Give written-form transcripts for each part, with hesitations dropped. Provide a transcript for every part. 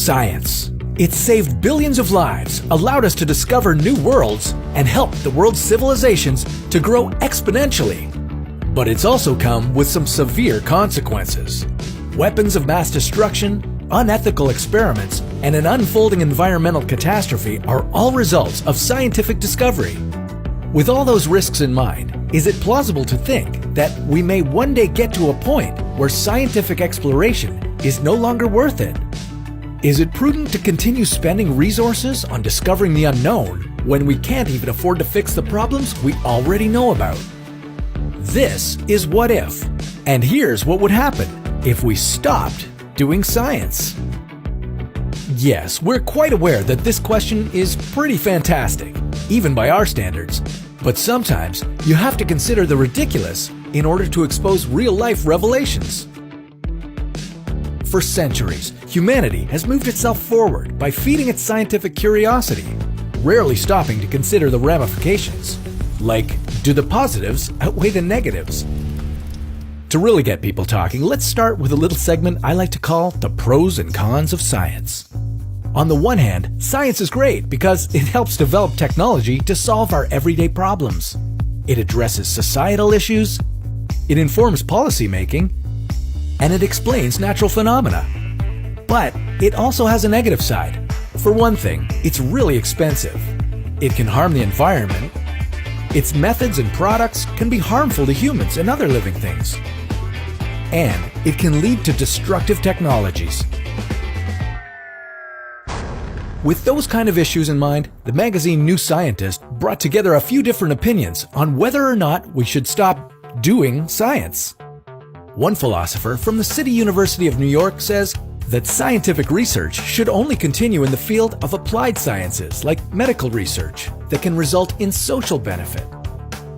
Science. It saved billions of lives, allowed us to discover new worlds, and helped the world's civilizations to grow exponentially. But it's also come with some severe consequences. Weapons of mass destruction, unethical experiments, and an unfolding environmental catastrophe are all results of scientific discovery. With all those risks in mind, is it plausible to think that we may one day get to a point where scientific exploration is no longer worth it? Is it prudent to continue spending resources on discovering the unknown when we can't even afford to fix the problems we already know about? This is What If, and here's what would happen if we stopped doing science. Yes, we're quite aware that this question is pretty fantastic, even by our standards, but sometimes you have to consider the ridiculous in order to expose real-life revelations. For centuries, humanity has moved itself forward by feeding its scientific curiosity, rarely stopping to consider the ramifications. Like, do the positives outweigh the negatives? To really get people talking, let's start with a little segment I like to call the pros and cons of science. On the one hand, science is great because it helps develop technology to solve our everyday problems. It addresses societal issues, it informs policymaking, and it explains natural phenomena. But it also has a negative side. For one thing, it's really expensive. It can harm the environment. Its methods and products can be harmful to humans and other living things. And it can lead to destructive technologies. With those kind of issues in mind, the magazine New Scientist brought together a few different opinions on whether or not we should stop doing science. One philosopher from the City University of New York says that scientific research should only continue in the field of applied sciences like medical research that can result in social benefit.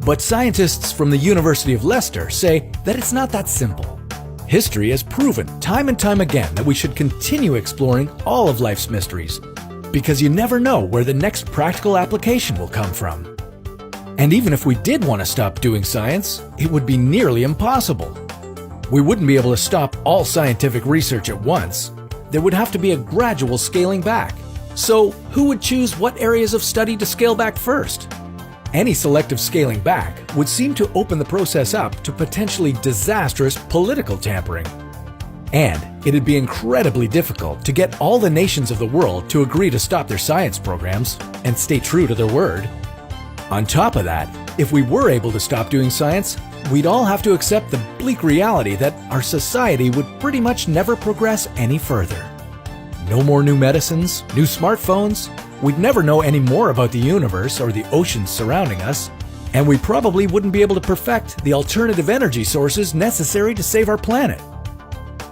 But scientists from the University of Leicester say that it's not that simple. History has proven time and time again that we should continue exploring all of life's mysteries, because you never know where the next practical application will come from. And even if we did want to stop doing science, it would be nearly impossible. We wouldn't be able to stop all scientific research at once. There would have to be a gradual scaling back. So, who would choose what areas of study to scale back first? Any selective scaling back would seem to open the process up to potentially disastrous political tampering. And it'd be incredibly difficult to get all the nations of the world to agree to stop their science programs and stay true to their word. On top of that, if we were able to stop doing science, we'd all have to accept the bleak reality that our society would pretty much never progress any further. No more new medicines, new smartphones, we'd never know any more about the universe or the oceans surrounding us, and we probably wouldn't be able to perfect the alternative energy sources necessary to save our planet.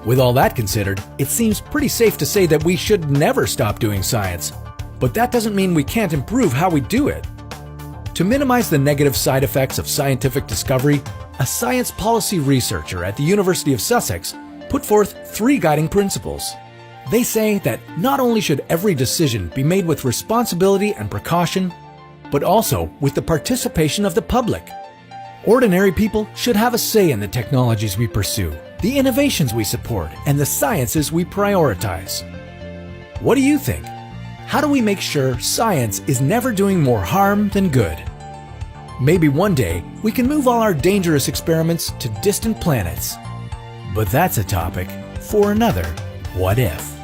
With all that considered, it seems pretty safe to say that we should never stop doing science, but that doesn't mean we can't improve how we do it. To minimize the negative side effects of scientific discovery, a science policy researcher at the University of Sussex put forth 3 guiding principles. They say that not only should every decision be made with responsibility and precaution, but also with the participation of the public. Ordinary people should have a say in the technologies we pursue, the innovations we support, and the sciences we prioritize. What do you think? How do we make sure science is never doing more harm than good? Maybe one day we can move all our dangerous experiments to distant planets. But that's a topic for another What If.